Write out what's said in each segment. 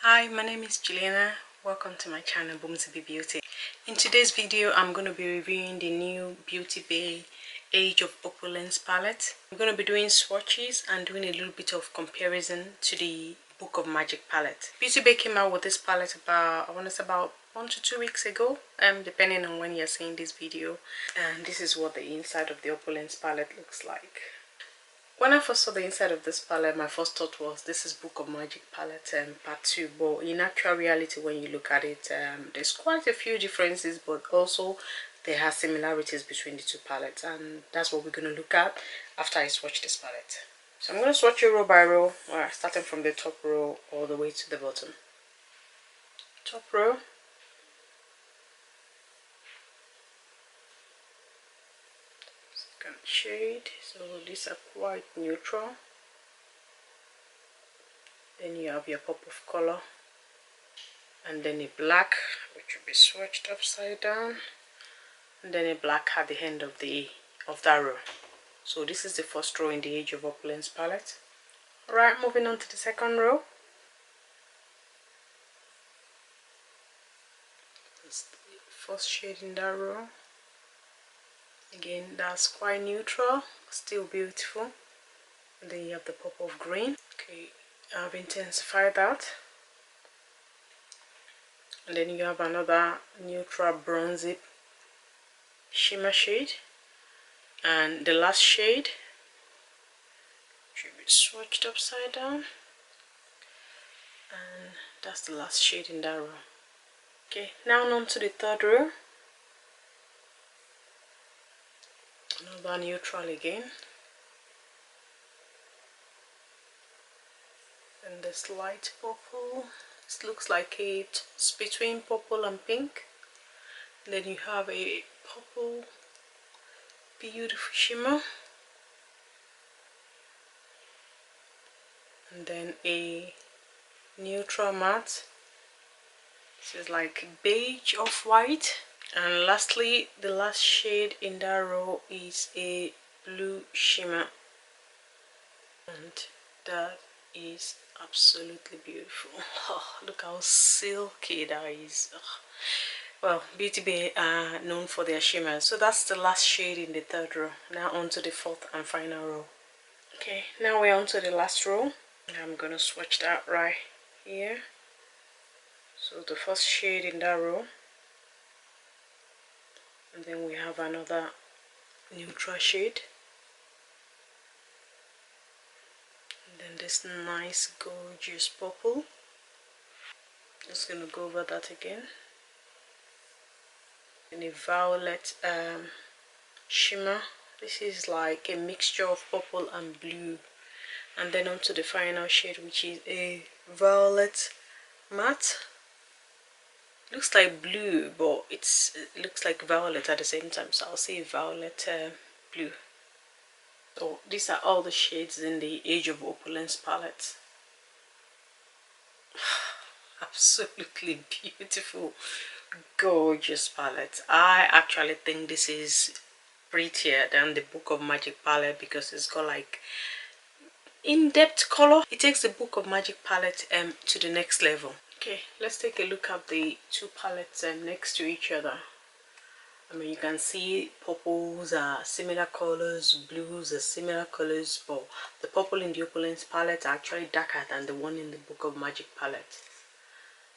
Hi, my name is Juliana. Welcome to my channel Boom to Be Beauty. In today's video, I'm going to be reviewing the new Beauty Bay Age of Opulence palette. I'm going to be doing swatches and doing a little bit of comparison to the Book of Magic palette. Beauty Bay came out with this palette about, I want to say about 1 to 2 weeks ago, depending on when you're seeing this video. And this is what the inside of the Opulence palette looks like. When I first saw the inside of this palette, my first thought was this is Book of Magic palette part 2. But in actual reality, when you look at it, there's quite a few differences, but also there are similarities between the two palettes, and that's what we're going to look at after I swatch this palette. So I'm going to swatch it row by row, starting from the top row all the way to the bottom. Top row. Second shade, so these are quite neutral. Then you have your pop of color, and then a black, which will be swatched upside down, and then a black at the end of that row. So this is the first row in the Age of Opulence palette. Alright, moving on to the second row. That's the first shade in that row. Again, that's quite neutral, still beautiful. And then you have the pop of green. Okay, I've intensified that. And then you have another neutral bronzy shimmer shade. And the last shade should be swatched upside down. And that's the last shade in that row. Okay, now on to the third row. Another neutral again. And this light purple. This looks like it's between purple and pink. And then you have a purple beautiful shimmer. And then a neutral matte. This is like beige off white. And lastly, the last shade in that row is a blue shimmer, and that is absolutely beautiful. Oh, look how silky that is. Oh. Well, Beauty Bay are known for their shimmers. So that's the last shade in the third row. Now on to the fourth and final row. Okay, now we're on to the last row. I'm gonna swatch that right here. So the first shade in that row, and then we have another neutral shade, and then this nice gorgeous purple. Just gonna go over that again. And a violet shimmer. This is like a mixture of purple and blue. And then on to the final shade, which is a violet matte. Looks like blue, but it looks like violet at the same time, so I'll say violet blue. So these are all the shades in the Age of Opulence palette. Absolutely beautiful, gorgeous palette. I actually think this is prettier than the Book of Magic palette because it's got like in-depth color. It takes the Book of Magic palette to the next level. Okay, let's take a look at the two palettes next to each other. I mean, you can see purples are similar colors, blues are similar colors, but the purple in the Opulence palette are actually darker than the one in the Book of Magic palette.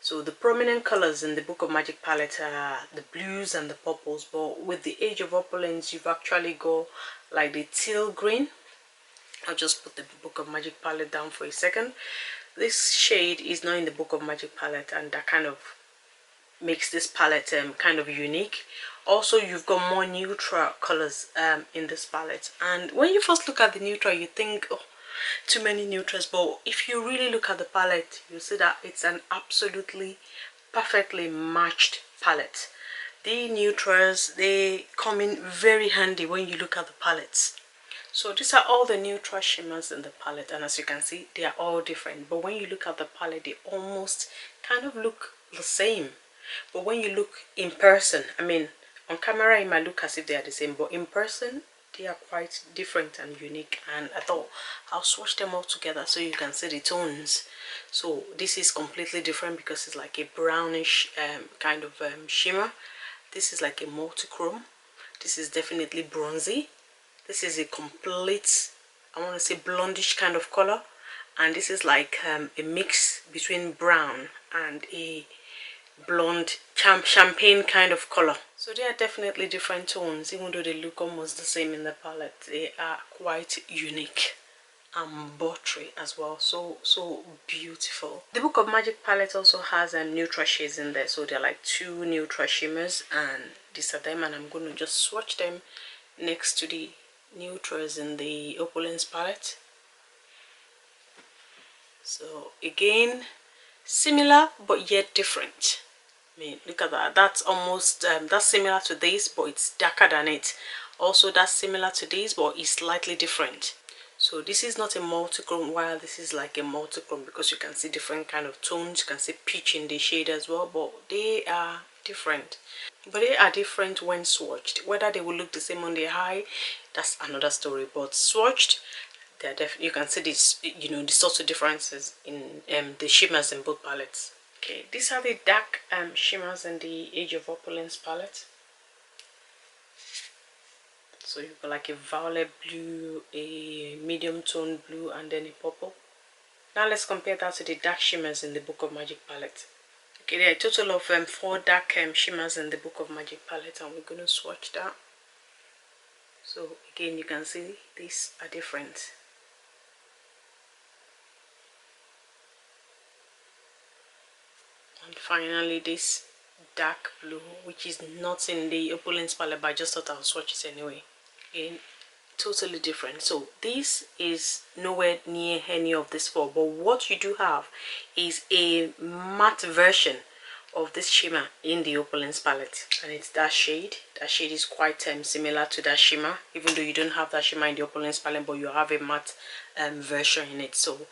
So the prominent colors in the Book of Magic palette are the blues and the purples, but with the Age of Opulence, you've actually got like the teal green. I'll just put the Book of Magic palette down for a second. This shade is not in the Book of Magic palette, and that kind of makes this palette kind of unique. Also, you've got more neutral colors in this palette, and when you first look at the neutral, you think, oh, too many neutrals, but if you really look at the palette, you'll see that it's an absolutely perfectly matched palette. The neutrals, they come in very handy when you look at the palettes. So these are all the neutral shimmers in the palette, and as you can see, they are all different, but when you look at the palette, they almost kind of look the same. But when you look in person, I mean, on camera it might look as if they are the same, but in person they are quite different and unique, and I thought I'll swatch them all together so you can see the tones. So this is completely different because it's like a brownish kind of shimmer. This is like a multi-chrome. This is definitely bronzy. This is a complete, I want to say, blondish kind of color, and this is like a mix between brown and a blonde champagne kind of color. So they are definitely different tones, even though they look almost the same in the palette. They are quite unique and buttery as well. So beautiful. The Book of Magic palette also has neutral shades in there, so they're like 2 neutral shimmers, and these are them, and I'm going to just swatch them next to the neutrals in the Opulence palette. So again, similar but yet different. I mean, look at that. That's almost that's similar to this, but it's darker than it. Also, that's similar to this, but it's slightly different. So this is not a multichrome, while this is like a multichrome, because you can see different kind of tones. You can see peach in the shade as well, but they are different. But they are different when swatched. Whether they will look the same on the eye, that's another story. But swatched, they're definitely, you can see this, you know, the subtle differences in the shimmers in both palettes. Okay, these are the dark shimmers in the Age of Opulence palette. So you've got like a violet blue, a medium tone blue, and then a purple. Now let's compare that to the dark shimmers in the Book of Magic palette. Okay, there are a total of 4 dark shimmers in the Book of Magic palette, and we're going to swatch that. So again, you can see these are different. And finally, this dark blue, which is not in the Opulence palette, but I just thought I'll swatch it anyway. Again, totally different. So this is nowhere near any of this four, but what you do have is a matte version of this shimmer in the Opulence palette, and it's that shade. That shade is quite similar to that shimmer, even though you don't have that shimmer in the Opulence palette, but you have a matte version in it. So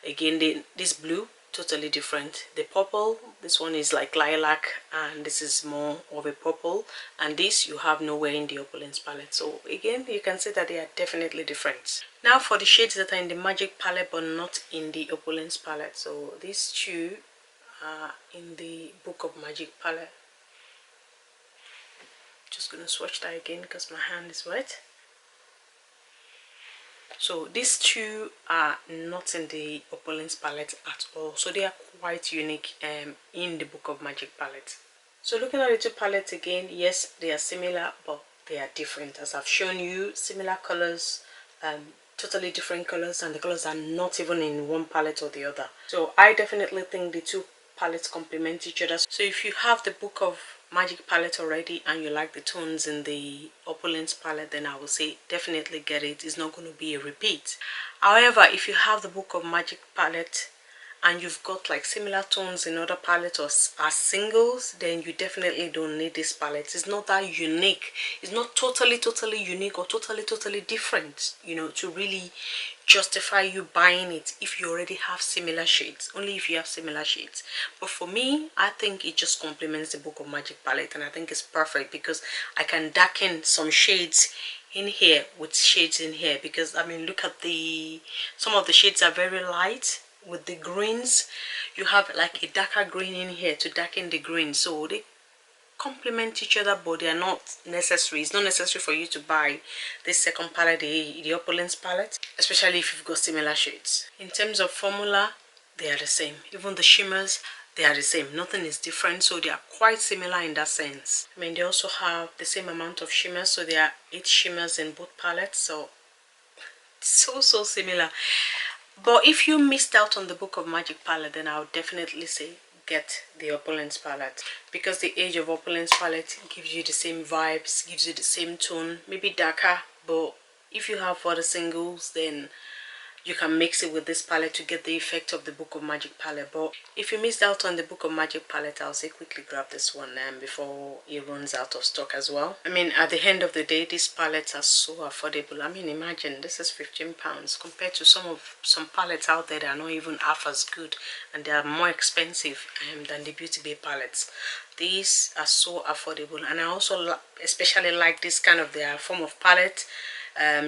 again, this blue, totally different. The purple, this one is like lilac, and this is more of a purple, and this you have nowhere in the Opulence palette. So again, you can see that they are definitely different. Now for the shades that are in the Magic palette but not in the Opulence palette. So these two are in the Book of Magic palette. Just gonna swatch that again because my hand is wet. So these two are not in the Opulence palette at all, so they are quite unique in the Book of Magic palette. So looking at the two palettes again, yes, they are similar but they are different. As I've shown you, similar colors, totally different colors, and the colors are not even in one palette or the other. So I definitely think the two palettes complement each other. So if you have the Book of Magic palette already and you like the tones in the Opulence palette, then I will say definitely get it. It's not going to be a repeat. However, if you have the Book of Magic palette and you've got like similar tones in other palettes or as singles, then you definitely don't need this palette. It's not that unique. It's not totally unique or totally different, you know, to really justify you buying it if you already have similar shades. Only if you have similar shades. But for me, I think it just complements the Book of Magic palette, and I think it's perfect because I can darken some shades in here with shades in here, because I mean, look at some of the shades are very light. With the greens, you have like a darker green in here to darken the green, so they complement each other, but they are not necessary. It's not necessary for you to buy this second palette, the Opulence palette, especially if you've got similar shades. In terms of formula, they are the same. Even the shimmers, they are the same. Nothing is different, so they are quite similar in that sense. I mean, they also have the same amount of shimmers, so there are 8 shimmers in both palettes, so similar. But if you missed out on the Book of Magic palette, then I would definitely say get the Opulence palette, because the Age of Opulence palette gives you the same vibes, gives you the same tone, maybe darker, but if you have for the singles, then you can mix it with this palette to get the effect of the Book of Magic palette. But if you missed out on the Book of Magic palette, I'll say quickly grab this one before it runs out of stock as well. I mean, at the end of the day, these palettes are so affordable. I mean, imagine this is £15 compared to some palettes out there that are not even half as good, and they are more expensive than the Beauty Bay palettes. These are so affordable, and I also especially like this kind of their form of palette.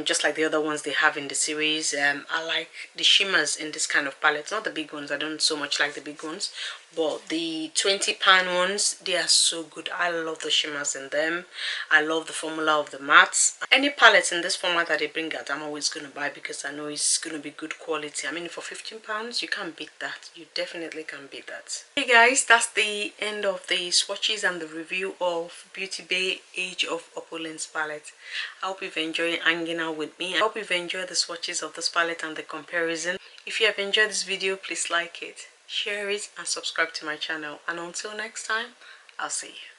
Just like the other ones they have in the series. I like the shimmers in this kind of palette, not the big ones. I don't so much like the big ones, but the £20 ones, they are so good. I love the shimmers in them. I love the formula of the mattes. Any palette in this format that they bring out, I'm always going to buy because I know it's going to be good quality. I mean, for £15 you can't beat that. You definitely can't beat that. Hey guys, that's the end of the swatches and the review of Beauty Bay Age of Opulence palette. I hope you've enjoyed hanging out with me. I hope you've enjoyed the swatches of this palette and the comparison. If you have enjoyed this video, please like it, share it, and subscribe to my channel. And until next time, I'll see you.